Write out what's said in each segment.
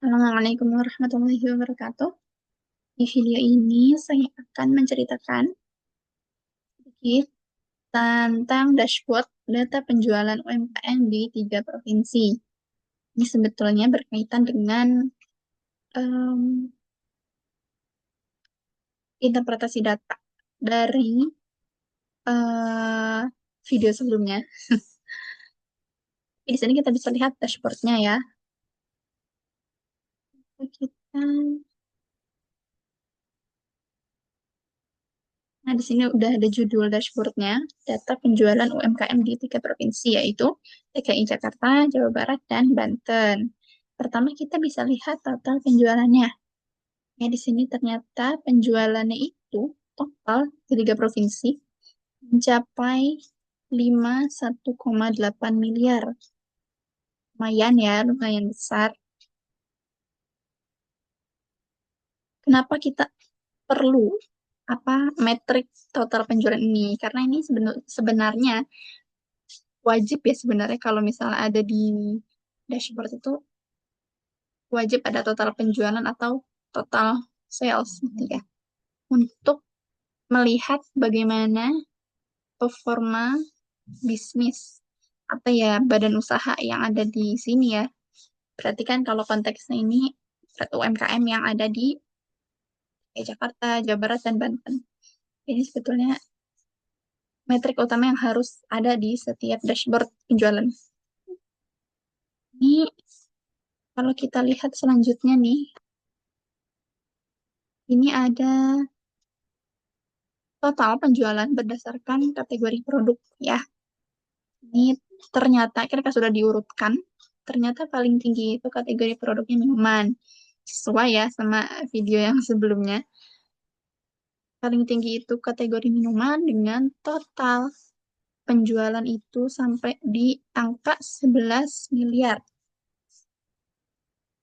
Assalamualaikum warahmatullahi wabarakatuh. Di video ini saya akan menceritakan sedikit tentang dashboard data penjualan UMKM di 3 provinsi. Ini sebetulnya berkaitan dengan em, interpretasi data dari eh, video sebelumnya. Di sini kita bisa lihat dashboardnya ya. Kita, nah, di sini udah ada judul dashboardnya, data penjualan UMKM di 3 provinsi, yaitu DKI Jakarta, Jawa Barat, dan Banten. Pertama kita bisa lihat total penjualannya. Ya, di sini ternyata penjualannya itu total di 3 provinsi mencapai 51,8 miliar. Lumayan ya, lumayan besar. Kenapa kita perlu metrik total penjualan ini? Karena ini sebenarnya wajib ya sebenarnya kalau misalnya ada di dashboard itu wajib ada total penjualan atau total sales gitu ya. Untuk melihat bagaimana performa bisnis apa ya badan usaha yang ada di sini ya. Berarti kan kalau konteksnya ini UMKM yang ada di Jakarta, Jawa Barat, dan Banten. Ini sebetulnya metrik utama yang harus ada di setiap dashboard penjualan. Ini kalau kita lihat selanjutnya nih, ini ada total penjualan berdasarkan kategori produk ya. Ini ternyata kita sudah diurutkan. Ternyata paling tinggi itu kategori produknya minuman. Sesuai ya sama video yang sebelumnya. Paling tinggi itu kategori minuman dengan total penjualan itu sampai di angka 11 miliar.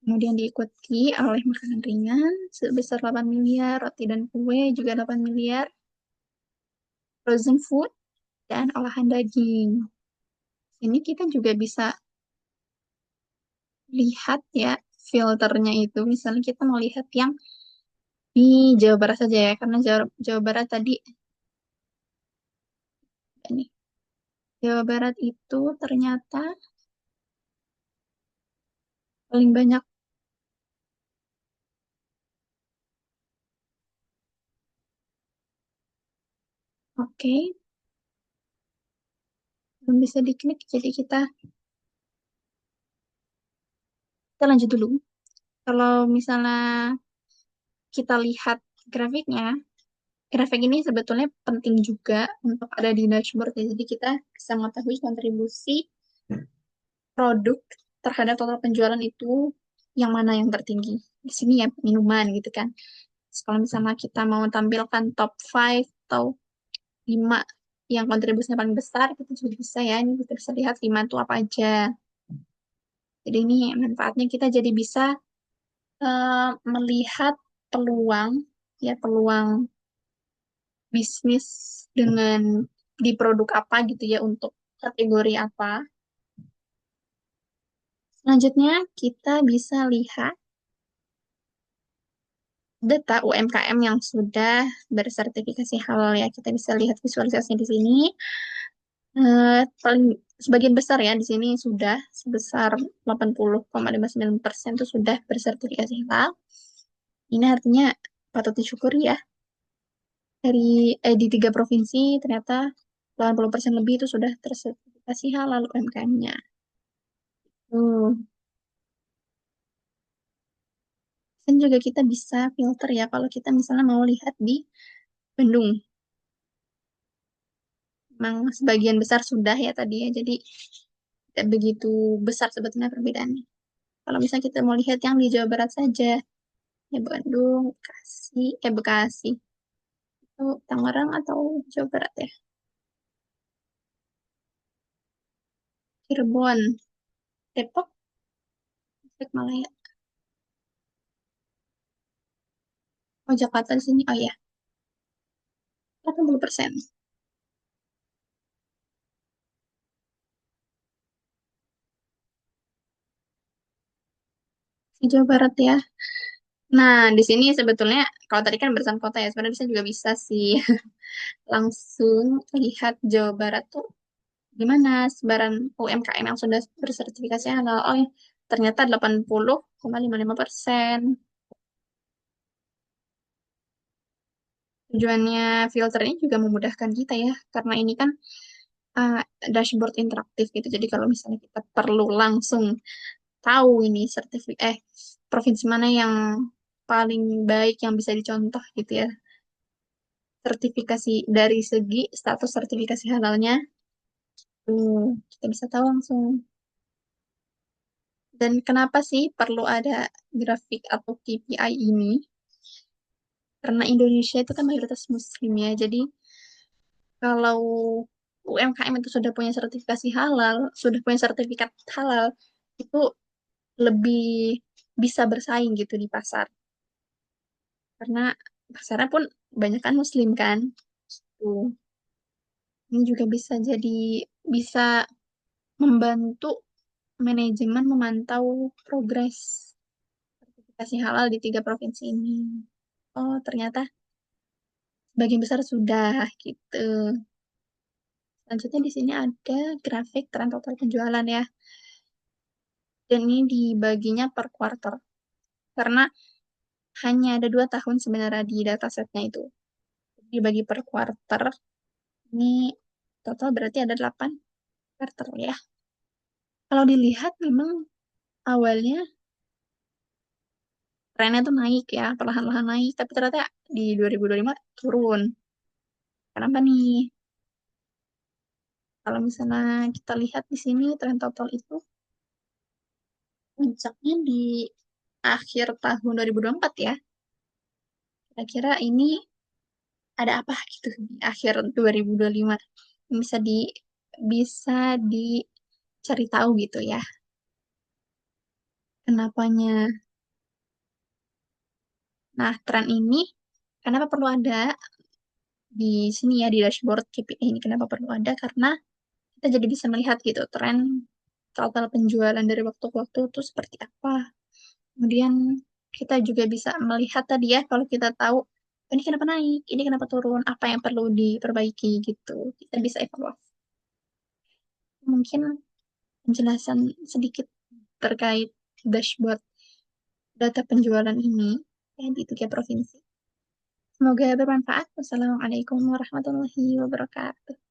Kemudian diikuti oleh makanan ringan sebesar 8 miliar, roti dan kue juga 8 miliar, frozen food, dan olahan daging. Ini kita juga bisa lihat ya filternya itu. Misalnya kita mau lihat yang di Jawa Barat saja ya, karena Jawa Barat tadi ini. Jawa Barat itu ternyata paling banyak. Oke, belum bisa diklik, jadi kita lanjut dulu. Kalau misalnya kita lihat grafiknya, grafik ini sebetulnya penting juga untuk ada di dashboard ya. Jadi kita bisa mengetahui kontribusi produk terhadap total penjualan itu yang mana yang tertinggi. Di sini ya minuman gitu kan. Terus kalau misalnya kita mau tampilkan top 5 atau 5 yang kontribusinya paling besar, kita juga bisa ya. Ini kita bisa lihat 5 itu apa aja. Jadi ini manfaatnya kita jadi bisa melihat peluang ya peluang bisnis dengan di produk apa gitu ya untuk kategori apa. Selanjutnya kita bisa lihat data UMKM yang sudah bersertifikasi halal ya. Kita bisa lihat visualisasinya di sini. Paling sebagian besar ya di sini sudah sebesar 80,59% itu sudah bersertifikasi halal. Ini artinya patut disyukuri ya. Di 3 provinsi ternyata 80% lebih itu sudah tersertifikasi halal UMKM-nya. Dan juga kita bisa filter ya kalau kita misalnya mau lihat di Bandung. Memang sebagian besar sudah ya tadi ya, jadi tidak begitu besar sebetulnya perbedaannya. Kalau misalnya kita mau lihat yang di Jawa Barat saja, ya Bandung, Bekasi, itu Tangerang atau Jawa Barat ya, Cirebon, Depok, Tasikmalaya. Oh Jakarta di sini, oh ya, 80%. Di Jawa Barat ya. Nah, di sini sebetulnya kalau tadi kan berdasarkan kota ya, sebenarnya bisa juga bisa sih langsung lihat Jawa Barat tuh gimana sebaran UMKM yang sudah bersertifikasi halal. Oh ya, ternyata 80,55%. Tujuannya filter ini juga memudahkan kita ya, karena ini kan uh, dashboard interaktif gitu. Jadi kalau misalnya kita perlu langsung tahu ini provinsi mana yang paling baik yang bisa dicontoh gitu ya. Sertifikasi dari segi status sertifikasi halalnya, kita bisa tahu langsung. Dan kenapa sih perlu ada grafik atau KPI ini? Karena Indonesia itu kan mayoritas Muslim ya. Jadi kalau UMKM itu sudah punya sertifikasi halal, sudah punya sertifikat halal, itu lebih bisa bersaing gitu di pasar. Karena pasarnya pun banyak kan Muslim kan. Tuh. Ini juga bisa membantu manajemen memantau progres sertifikasi halal di 3 provinsi ini. Oh, ternyata sebagian besar sudah gitu. Selanjutnya di sini ada grafik tren total penjualan ya. Dan ini dibaginya per quarter. Karena hanya ada 2 tahun sebenarnya di datasetnya itu. Dibagi per quarter, ini total berarti ada 8 quarter ya. Kalau dilihat memang awalnya trennya tuh naik ya, perlahan-lahan naik. Tapi ternyata di 2025 turun. Kenapa nih? Kalau misalnya kita lihat di sini tren total itu puncaknya di akhir tahun 2024 ya. Kira-kira ini ada apa gitu di akhir 2025? Bisa di bisa dicari tahu gitu ya. Kenapanya? Nah, tren ini kenapa perlu ada di sini ya di dashboard KPI ini kenapa perlu ada? Karena kita jadi bisa melihat gitu tren total penjualan dari waktu ke waktu itu seperti apa. Kemudian kita juga bisa melihat tadi ya kalau kita tahu ini kenapa naik, ini kenapa turun, apa yang perlu diperbaiki gitu. Kita bisa evaluasi. Mungkin penjelasan sedikit terkait dashboard data penjualan ini ya, di 3 provinsi. Semoga bermanfaat. Wassalamualaikum warahmatullahi wabarakatuh.